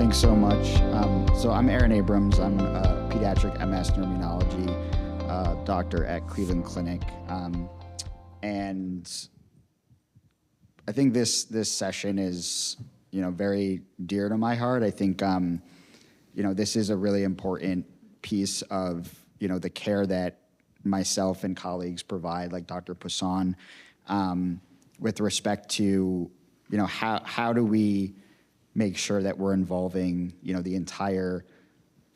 Thanks so much. So I'm Aaron Abrams. I'm a pediatric MS neuroimmunology doctor at Cleveland Clinic. And I think this session is, very dear to my heart. I think, this is a really important piece of, the care that myself and colleagues provide, like Dr. Poussin, with respect to, how do we make sure that we're involving, the entire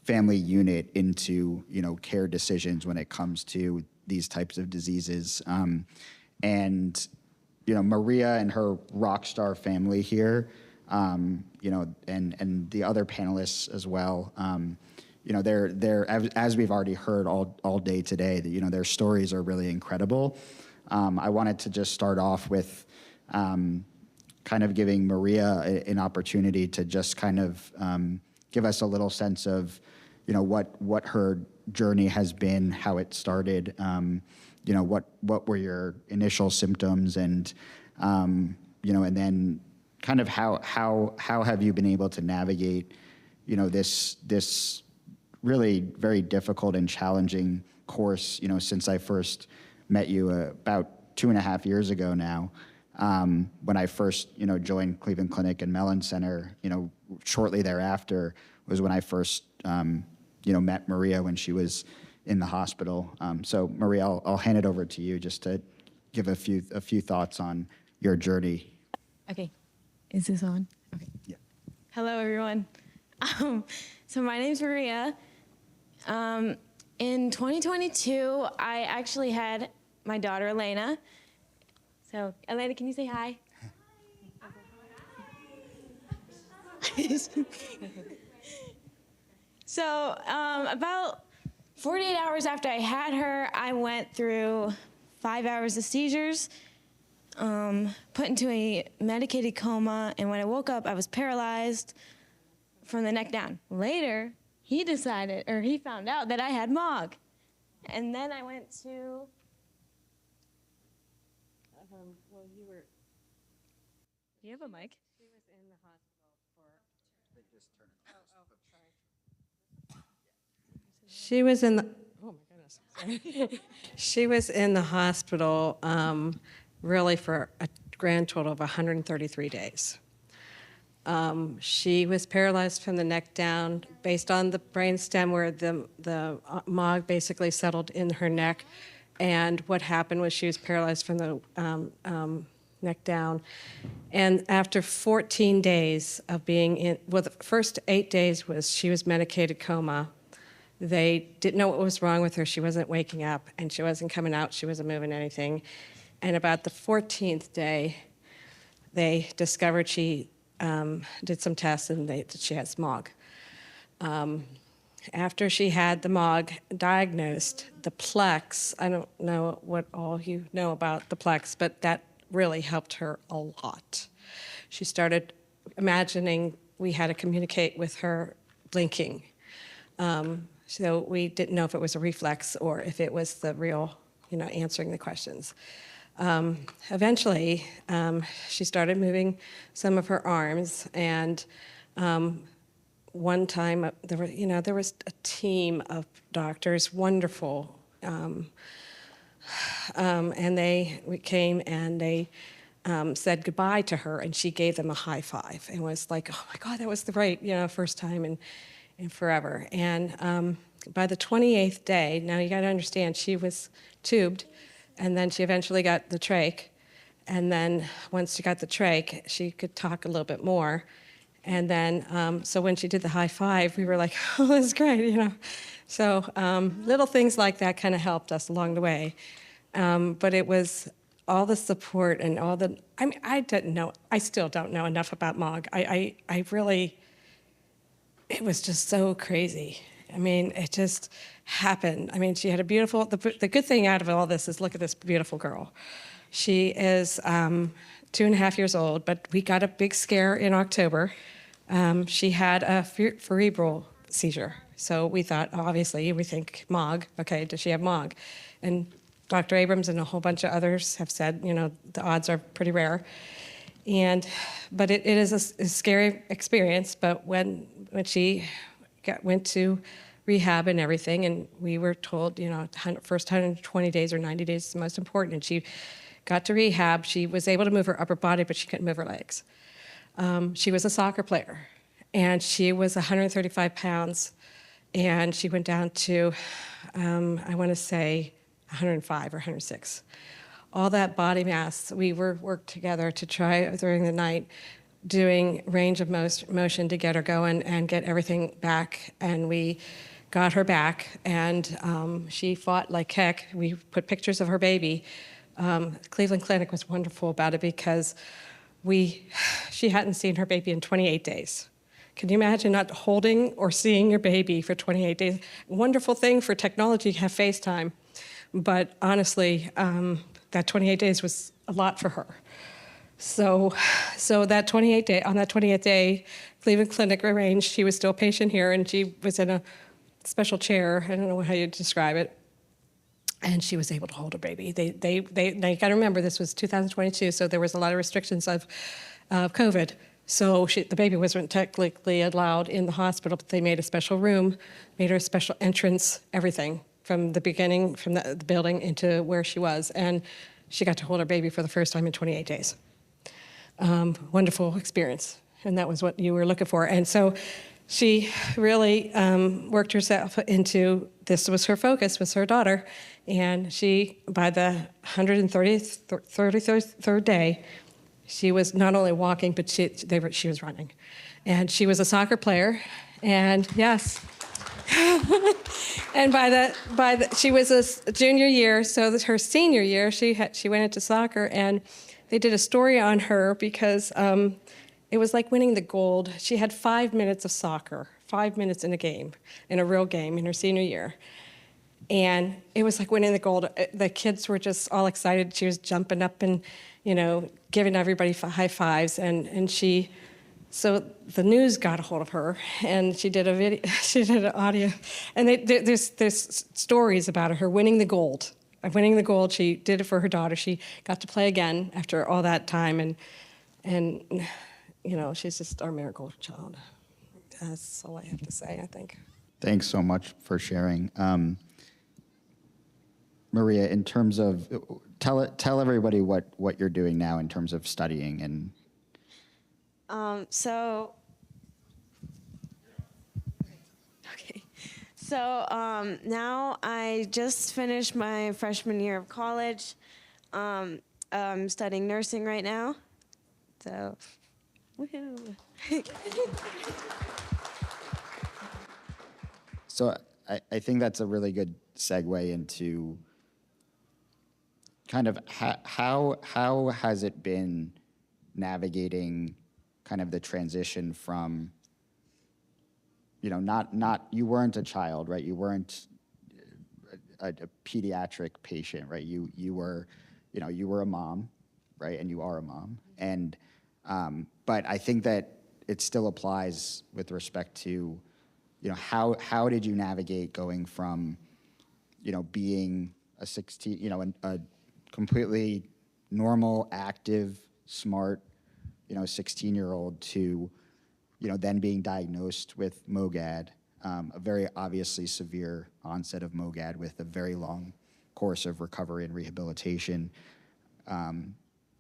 family unit into, care decisions when it comes to these types of diseases. And Maria and her rock star family here, and the other panelists as well, they're as we've already heard all day today, that, their stories are really incredible. I wanted to just start off with kind of giving Maria an opportunity to just kind of give us a little sense of, what her journey has been, how it started, what were your initial symptoms, and and then kind of how have you been able to navigate, this really very difficult and challenging course, since I first met you about 2.5 years ago now. When I first, joined Cleveland Clinic and Mellon Center, shortly thereafter was when I first, met Maria when she was in the hospital. So Maria, I'll hand it over to you just to give a few thoughts on your journey. Okay, is this on? Okay. Yeah. Hello, everyone. So my name's Maria. In 2022, I actually had my daughter, Elena. So, Elena, can you say hi? So, about 48 hours after I had her, I went through 5 hours of seizures, put into a medicated coma, and when I woke up, I was paralyzed from the neck down. Later, he found out that I had MOG. And then I went to... Do you have a mic? She was in the hospital for... They just turned it off. She was in the... Oh, my goodness. She was in the hospital really for a grand total of 133 days. She was paralyzed from the neck down based on the brainstem where the MOG basically settled in her neck. And what happened was she was paralyzed from the neck down. And after 14 days of being in, well, the first 8 days was she was medicated coma. They didn't know what was wrong with her. She wasn't waking up, and she wasn't coming out. She wasn't moving anything. And about the 14th day, they discovered she did some tests, and she had MOG. After she had the MOG diagnosed, the Plex, I don't know what all you know about the Plex, but that really helped her a lot. She started imagining we had to communicate with her blinking. So we didn't know if it was a reflex or if it was the real, answering the questions. Eventually, she started moving some of her arms, and one time there was a team of doctors, wonderful, and they came and they said goodbye to her, and she gave them a high five and was like, oh my God, that was the right, first time in forever. And by the 28th day, now you gotta understand, she was tubed, and then she eventually got the trach. And then once she got the trach, she could talk a little bit more. And then, so when she did the high five, we were like, oh, that's great, So little things like that kind of helped us along the way. But it was all the support and all the, I didn't know, I still don't know enough about MOG. I really, it was just so crazy. It just happened. She had a beautiful, the good thing out of all this is look at this beautiful girl. She is 2.5 years old, but we got a big scare in October. She had a cerebral seizure. So we thought, obviously, we think MOG. Okay, does she have MOG? And Dr. Abrams and a whole bunch of others have said, the odds are pretty rare. But it is a scary experience. But when when she went to rehab and everything, and we were told, first 120 days or 90 days is the most important. And she got to rehab. She was able to move her upper body, but she couldn't move her legs. She was a soccer player, and she was 135 pounds, and she went down to, I want to say, 105 or 106. All that body mass, we worked together to try during the night, doing range of motion to get her going and get everything back, and we got her back, and she fought like heck. We put pictures of her baby. Cleveland Clinic was wonderful about it because she hadn't seen her baby in 28 days. Can you imagine not holding or seeing your baby for 28 days? Wonderful thing for technology to have FaceTime, but honestly, that 28 days was a lot for her. So that 28th day, Cleveland Clinic arranged, she was still a patient here, and she was in a special chair, I don't know how you describe it, and she was able to hold her baby. They got to remember, this was 2022, so there was a lot of restrictions of COVID. So the baby wasn't technically allowed in the hospital, but they made a special room, made her a special entrance, everything, from the beginning, from the building into where she was. And she got to hold her baby for the first time in 28 days. Wonderful experience, and that was what you were looking for. And so she really worked herself into, this was her focus, was her daughter, and she, by the 133rd day, she was not only walking, but she was running. And she was a soccer player, and yes. And she was a junior year, so her senior year, she went into soccer, and they did a story on her because it was like winning the gold. She had 5 minutes of soccer, 5 minutes in a game, in a real game, in her senior year. And it was like winning the gold. The kids were just all excited. She was jumping up and, giving everybody high fives. So the news got a hold of her, and she did a video, she did an audio. And there's stories about her winning the gold. Winning the gold, she did it for her daughter. She got to play again after all that time, and she's just our miracle child. That's all I have to say, I think. Thanks so much for sharing. Maria, in terms of, tell everybody what you're doing now in terms of studying and. Now I just finished my freshman year of college. I'm studying nursing right now. So, woohoo. So I think that's a really good segue into kind of how has it been navigating kind of the transition from, not you weren't a child, right? You weren't a pediatric patient, right? You were a mom, right? And you are a mom. And but I think that it still applies with respect to, how did you navigate going from, being a 16, a completely normal, active, smart, 16-year-old to, then being diagnosed with MOGAD, a very obviously severe onset of MOGAD with a very long course of recovery and rehabilitation,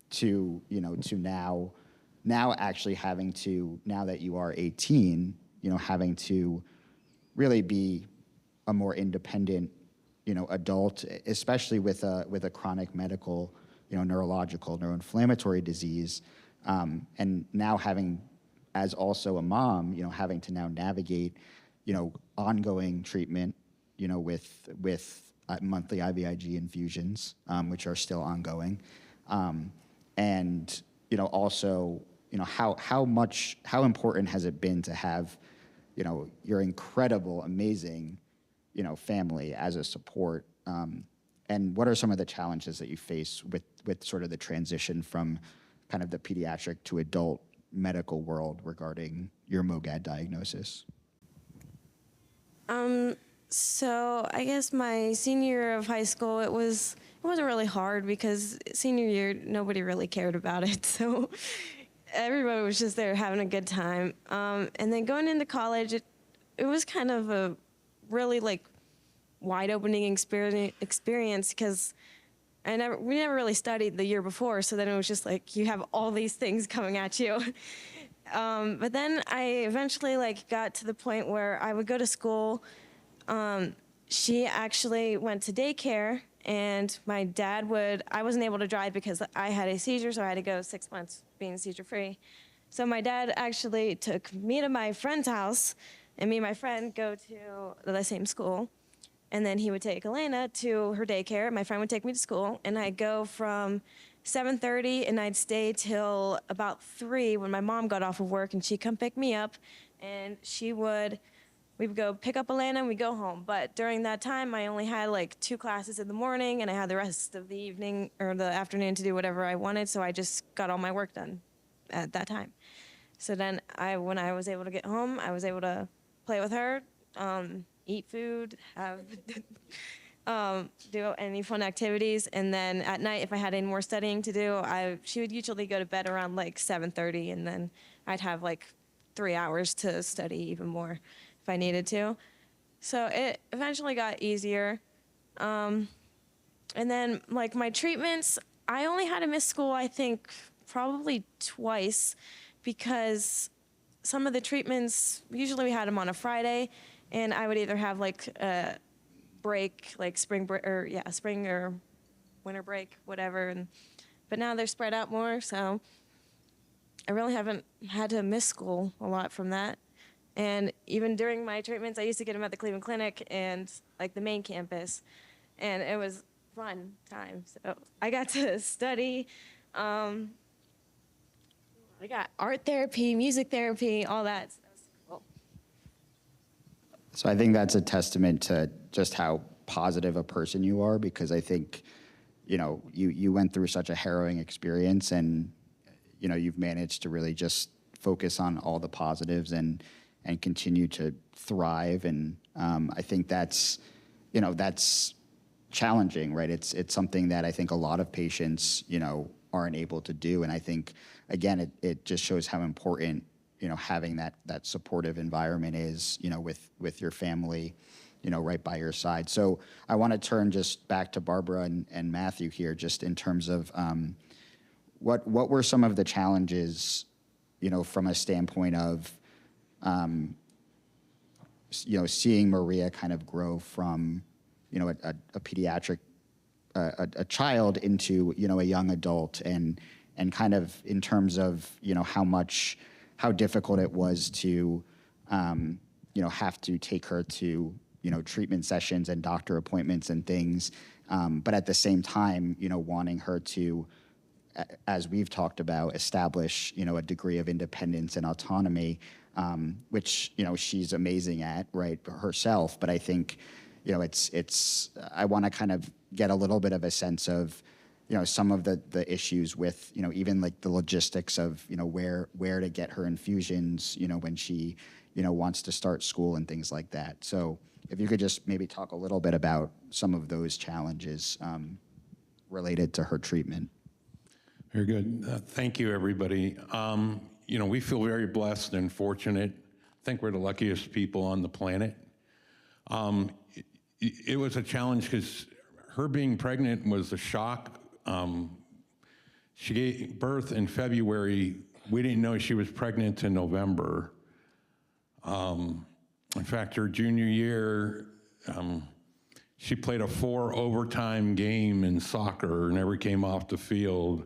to now actually having to, now that you are 18, having to really be a more independent, adult, especially with a chronic medical, neurological, neuroinflammatory disease, and now having, as also a mom, having to now navigate, ongoing treatment, with monthly IVIG infusions, which are still ongoing, and also, how important has it been to have, your incredible, amazing, family as a support, and what are some of the challenges that you face with sort of the transition from kind of the pediatric to adult medical world regarding your MOGAD diagnosis? So I guess my senior year of high school, it wasn't really hard because senior year, nobody really cared about it. So everybody was just there having a good time. And then going into college, it was kind of a really like wide opening experience because we never really studied the year before. So then it was just like you have all these things coming at you. But then I eventually like got to the point where I would go to school. She actually went to daycare, and my dad I wasn't able to drive because I had a seizure, so I had to go 6 months being seizure free. So my dad actually took me to my friend's house, and me and my friend go to the same school. And then he would take Elena to her daycare. My friend would take me to school, and I'd go from 7:30, and I'd stay till about 3 when my mom got off of work, and she'd come pick me up, and we would go pick up Elena and we'd go home. But during that time, I only had like 2 classes in the morning, and I had the rest of the evening or the afternoon to do whatever I wanted. So I just got all my work done at that time. So then when I was able to get home, I was able to play with her, eat food, do any fun activities. And then at night, if I had any more studying to do, she would usually go to bed around like 7:30, and then I'd have like 3 hours to study even more if I needed to. So it eventually got easier. And then like my treatments, I only had to miss school, I think, probably twice because some of the treatments, usually we had them on a Friday, and I would either have like a break, like spring or winter break, whatever. But now they're spread out more, so I really haven't had to miss school a lot from that. And even during my treatments, I used to get them at the Cleveland Clinic and like the main campus, and it was fun time. So I got to study. I got art therapy, music therapy, all that. So that was cool. So I think that's a testament to just how positive a person you are, because I think, you went through such a harrowing experience, and, you've managed to really just focus on all the positives and continue to thrive. And I think that's challenging, right? It's something that I think a lot of patients, aren't able to do. And I think, again, it just shows how important, having that supportive environment is, with your family, right by your side. So I want to turn just back to Barbara and Matthew here, just in terms of what were some of the challenges, from a standpoint of, seeing Maria kind of grow from, a pediatric, a child into, a young adult, and kind of in terms of, how difficult it was to, have to take her to, treatment sessions and doctor appointments and things. But at the same time, wanting her to, as we've talked about, establish, a degree of independence and autonomy, which, she's amazing at, right, herself. But I think, I want to kind of get a little bit of a sense of, some of the issues with, even like the logistics of, where to get her infusions, when she, wants to start school and things like that. So if you could just maybe talk a little bit about some of those challenges related to her treatment. Very good. Thank you, everybody. We feel very blessed and fortunate. I think we're the luckiest people on the planet. It was a challenge because her being pregnant was a shock. She gave birth in February. We didn't know she was pregnant in November. In fact, her junior year, she played a 4 overtime game in soccer, never came off the field.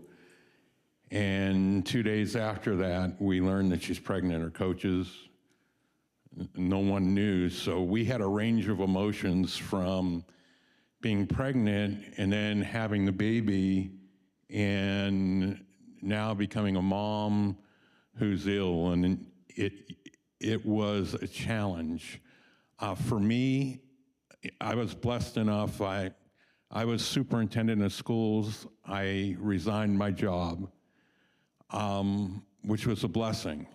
And 2 days after that, we learned that she's pregnant. Her coaches, no one knew. So we had a range of emotions from being pregnant and then having the baby and now becoming a mom who's ill. And it was a challenge. For me, I was blessed enough. I was superintendent of schools. I resigned my job, which was a blessing.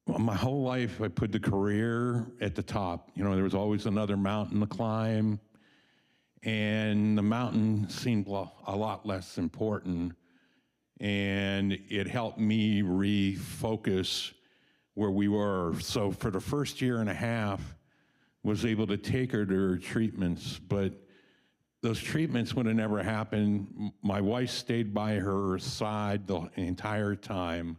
My whole life, I put the career at the top. There was always another mountain to climb, and the mountain seemed a lot less important. and it helped me refocus where we were. So for the first year and a half, was able to take her to her treatments, but those treatments would have never happened. My wife stayed by her side the entire time.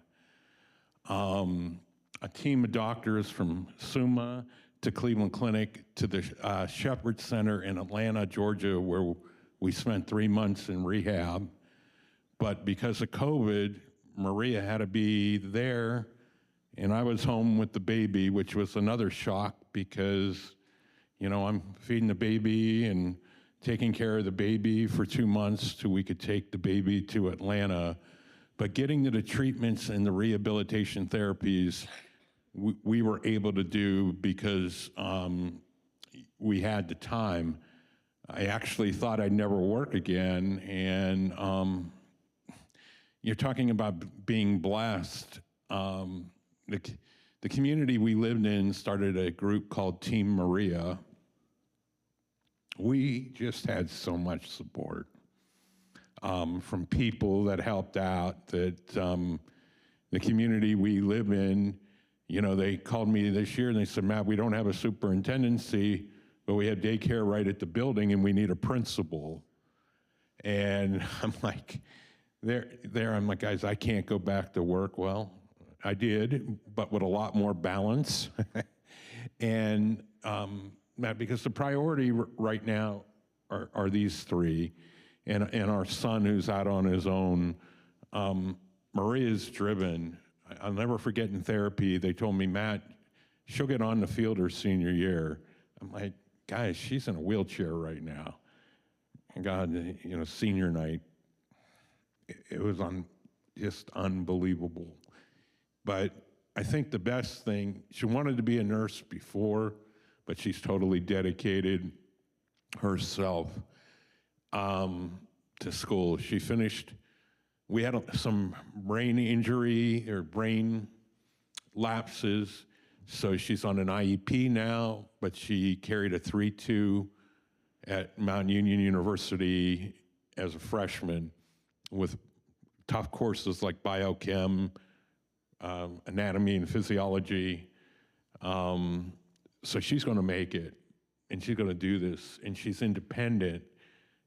A team of doctors from SUMA to Cleveland Clinic to the Shepherd Center in Atlanta, Georgia, where we spent 3 months in rehab. But because of COVID, Maria had to be there, and I was home with the baby, which was another shock because, you know, I'm feeding the baby and taking care of the baby for 2 months till we could take the baby to Atlanta. But getting to the treatments and the rehabilitation therapies, we were able to do because we had the time. I actually thought I'd never work again, and you're talking about being blessed. The community we lived in started a group called Team Maria. We just had so much support from people that helped out, that the community we live in, you know, they called me this year and they said, Matt, we don't have a superintendency, but we have daycare right at the building and we need a principal. And I'm like, I'm like, guys, I can't go back to work. Well, I did, but with a lot more balance. And Matt, because the priority right now are these three, and our son who's out on his own. Maria's driven. I'll never forget in therapy, they told me, Matt, she'll get on the field her senior year. I'm like, guys, she's in a wheelchair right now. And God, you know, senior night, it was just unbelievable. But I think the best thing, she wanted to be a nurse before, but she's totally dedicated herself to school. She finished, we had some brain injury or brain lapses, so she's on an IEP now, but she carried a 3.2 at Mount Union University as a freshman with tough courses like biochem, anatomy and physiology. So she's going to make it, and she's going to do this, and she's independent.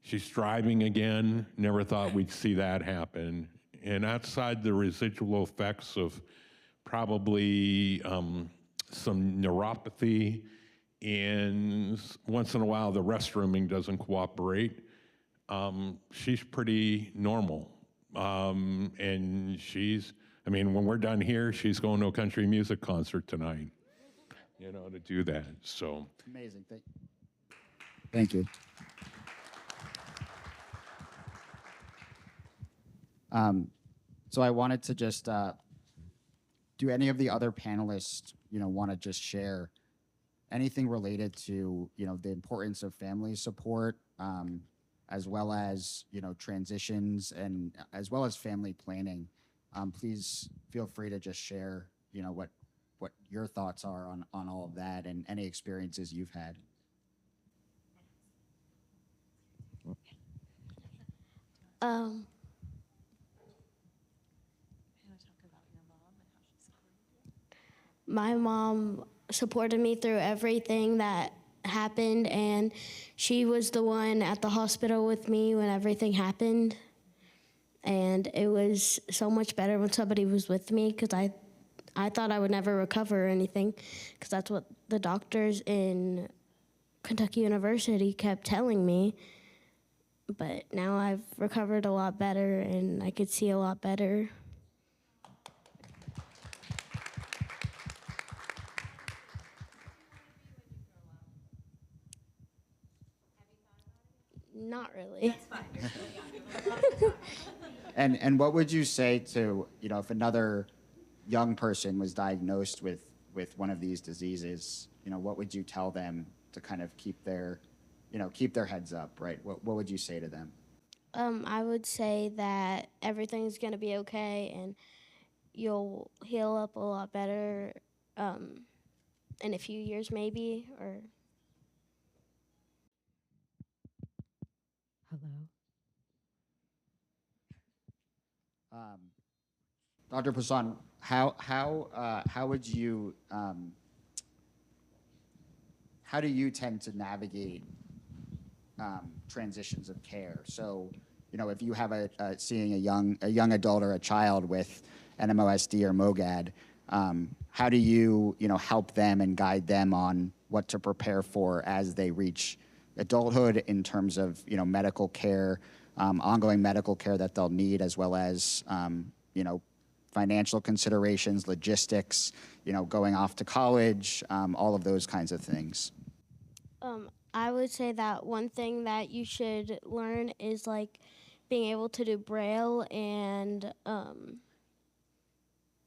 She's driving again. Never thought we'd see that happen. And outside the residual effects of probably some neuropathy, and once in a while the restrooming doesn't cooperate, she's pretty normal. And she's, I mean, when we're done here, she's going to a country music concert tonight, you know, to do that. So Amazing. Thank you. So I wanted to just, do any of the other panelists, you know, want to just share anything related to, you know, the importance of family support, as well as, you know, transitions and as well as family planning. Please feel free to just share, you know, what your thoughts are on all of that and any experiences you've had. My mom supported me through everything that happened, and she was the one at the hospital with me when everything happened. And it was so much better when somebody was with me, because I thought I would never recover or anything, because that's what the doctors in Kentucky University kept telling me. But now I've recovered a lot better, and I could see a lot better. Not really. And what would you say to, you know, if another young person was diagnosed with one of these diseases, you know, what would you tell them to kind of keep their heads up, right? What would you say to them? I would say that everything's gonna be okay, and you'll heal up a lot better in a few years, maybe, or. Hello. Dr. Poussin, how would you how do you tend to navigate transitions of care? So, if you have seeing a young adult or a child with NMOSD or MOGAD, how do you help them and guide them on what to prepare for as they reach adulthood in terms of medical care, ongoing medical care that they'll need, as well as financial considerations, logistics, going off to college, all of those kinds of things. I would say that one thing that you should learn is like being able to do Braille and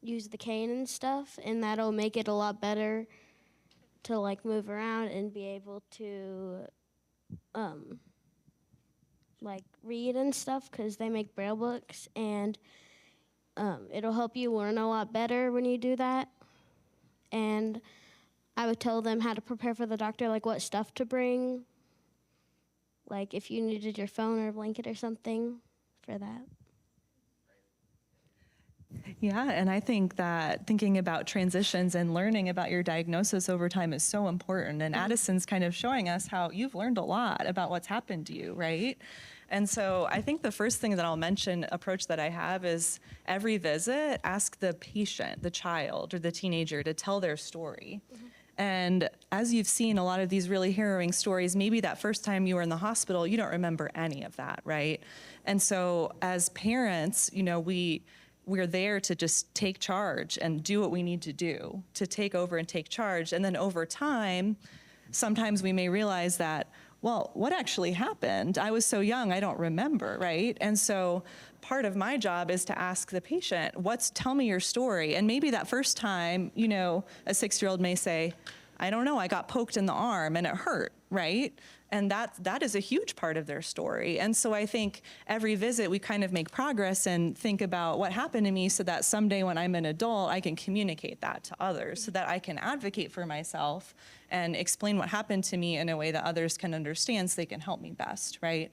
use the cane and stuff, and that'll make it a lot better to like move around and be able to like read and stuff, because they make Braille books, and it'll help you learn a lot better when you do that. And I would tell them how to prepare for the doctor, like what stuff to bring, like if you needed your phone or a blanket or something for that. Yeah, and I think that thinking about transitions and learning about your diagnosis over time is so important. And Addison's kind of showing us how you've learned a lot about what's happened to you, right? And so I think the first thing that I'll mention, approach that I have, is every visit, ask the patient, the child or the teenager to tell their story. And as you've seen a lot of these really harrowing stories, maybe that first time you were in the hospital, you don't remember any of that, right? And so as parents, we're there to just take charge and do what we need to do to take over and take charge. And then over time, sometimes we may realize that, well, what actually happened? I was so young, I don't remember, right? And so part of my job is to ask the patient, tell me your story. And maybe that first time, a 6-year-old may say, I don't know, I got poked in the arm and it hurt, right? And that is a huge part of their story. And so I think every visit we kind of make progress and think about what happened to me so that someday when I'm an adult, I can communicate that to others so that I can advocate for myself and explain what happened to me in a way that others can understand so they can help me best, right?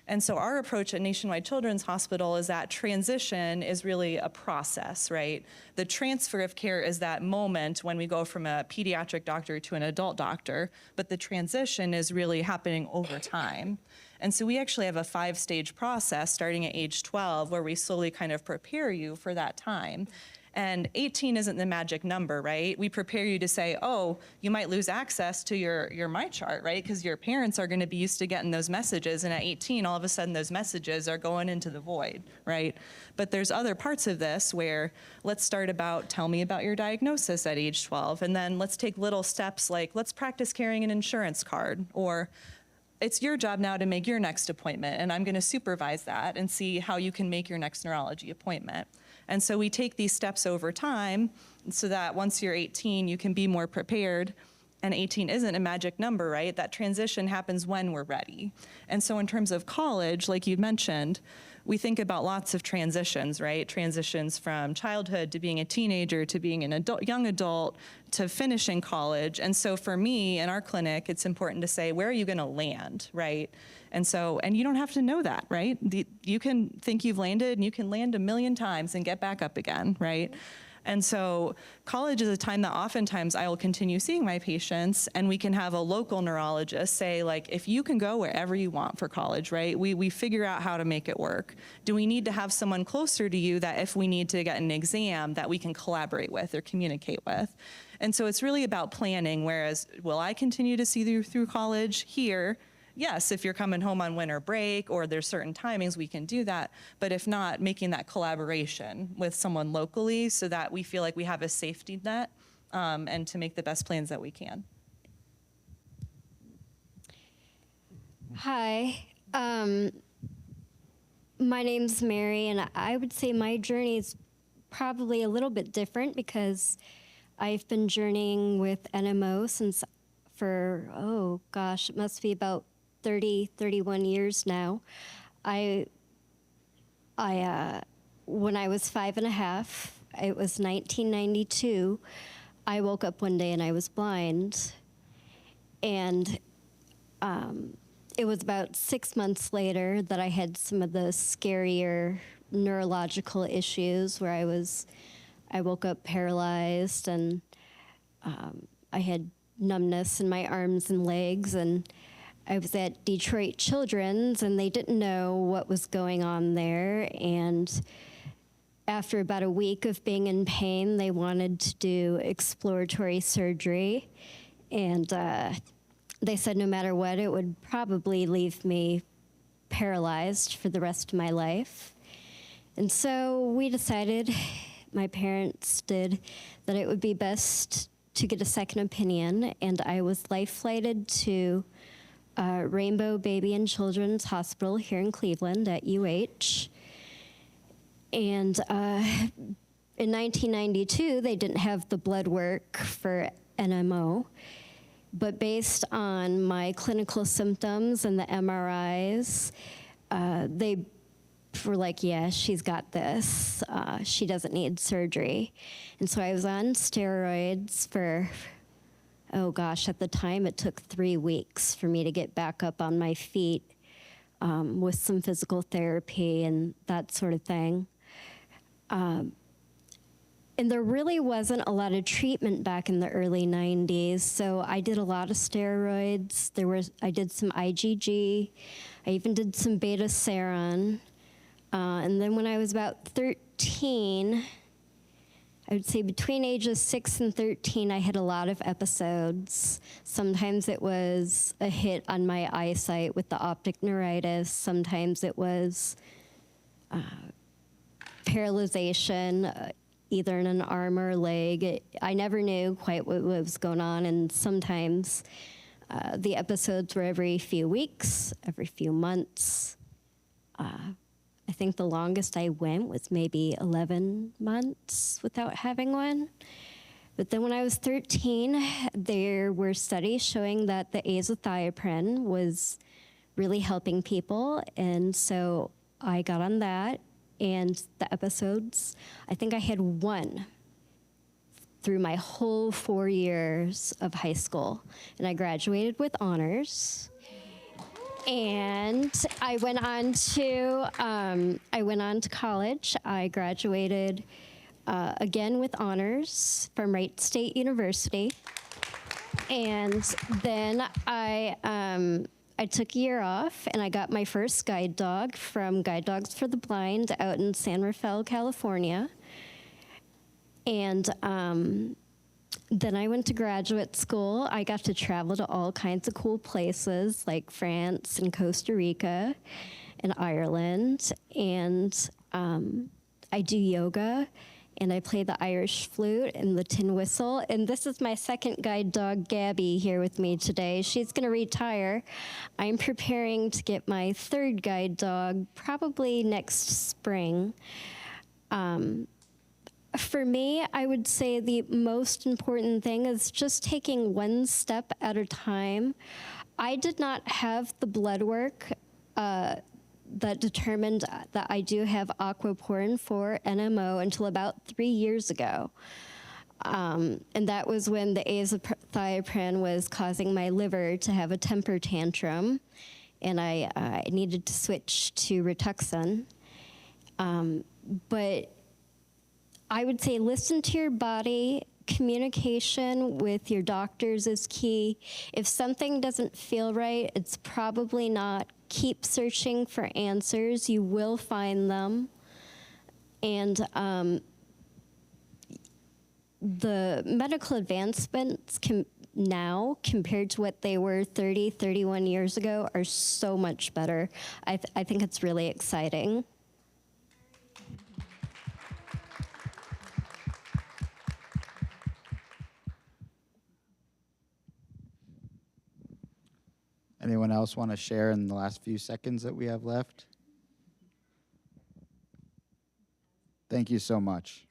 And so our approach at Nationwide Children's Hospital is that transition is really a process, right? The transfer of care is that moment when we go from a pediatric doctor to an adult doctor, but the transition is really happening over time. And so we actually have a 5-stage process starting at age 12 where we slowly kind of prepare you for that time. And 18 isn't the magic number, right? We prepare you to say, oh, you might lose access to your MyChart, right? Because your parents are going to be used to getting those messages. And at 18, all of a sudden, those messages are going into the void, right? But there's other parts of this where let's start tell me about your diagnosis at age 12. And then let's take little steps like, let's practice carrying an insurance card, or it's your job now to make your next appointment, and I'm going to supervise that and see how you can make your next neurology appointment. And so we take these steps over time so that once you're 18, you can be more prepared. And 18 isn't a magic number, right? That transition happens when we're ready. And so in terms of college, like you mentioned, we think about lots of transitions, right? Transitions from childhood to being a teenager to being an adult, young adult to finishing college. And so for me in our clinic, it's important to say, where are you going to land, right? And you don't have to know that, right? You can think you've landed and you can land 1,000,000 times and get back up again, right? And so college is a time that oftentimes I will continue seeing my patients, and we can have a local neurologist say, like, if you can go wherever you want for college, right? We figure out how to make it work. Do we need to have someone closer to you that if we need to get an exam that we can collaborate with or communicate with? And so it's really about planning, whereas will I continue to see you through college here? Yes, if you're coming home on winter break or there's certain timings, we can do that. But if not, making that collaboration with someone locally so that we feel like we have a safety net and to make the best plans that we can. Hi, my name's Mary, and I would say my journey is probably a little bit different because I've been journeying with NMO for, it must be about 31 years now. When I was 5.5, it was 1992, I woke up one day and I was blind. And it was about 6 months later that I had some of the scarier neurological issues where I woke up paralyzed, and I had numbness in my arms and legs, and I was at Detroit Children's, and they didn't know what was going on there. And after about a week of being in pain, they wanted to do exploratory surgery. And they said no matter what, it would probably leave me paralyzed for the rest of my life. And so we decided, my parents did, that it would be best to get a second opinion. And I was life flighted to Rainbow Baby and Children's Hospital here in Cleveland at UH. And in 1992, they didn't have the blood work for NMO, but based on my clinical symptoms and the MRIs, they were like, yeah, she's got this. She doesn't need surgery. And so I was on steroids for, oh gosh, at the time it took 3 weeks for me to get back up on my feet with some physical therapy and that sort of thing. And there really wasn't a lot of treatment back in the early 90s, so I did a lot of steroids. I did some IgG. I even did some beta-seron. And then when I was about 13, I would say between ages 6 and 13, I had a lot of episodes. Sometimes it was a hit on my eyesight with the optic neuritis. Sometimes it was paralyzation, either in an arm or a leg. I never knew quite what was going on, and sometimes the episodes were every few weeks, every few months. I think the longest I went was maybe 11 months without having one. But then when I was 13, there were studies showing that the azathioprine was really helping people, and so I got on that. And the episodes, I think I had one through my whole 4 years of high school. And I graduated with honors. And I went on to college. I graduated again with honors from Wright State University. And then I took a year off, and I got my first guide dog from Guide Dogs for the Blind out in San Rafael, California. And then I went to graduate school. I got to travel to all kinds of cool places like France and Costa Rica and Ireland. And I do yoga, and I play the Irish flute and the tin whistle. And this is my second guide dog, Gabby, here with me today. She's going to retire. I'm preparing to get my third guide dog probably next spring. For me, I would say the most important thing is just taking one step at a time. I did not have the blood work that determined that I do have aquaporin for NMO until about 3 years ago. And that was when the azathioprine was causing my liver to have a temper tantrum, and I needed to switch to Rituxan. But I would say listen to your body. Communication with your doctors is key. If something doesn't feel right, it's probably not. Keep searching for answers. You will find them. And the medical advancements now compared to what they were 30, 31 years ago are so much better. I think it's really exciting. Anyone else want to share in the last few seconds that we have left? Thank you so much.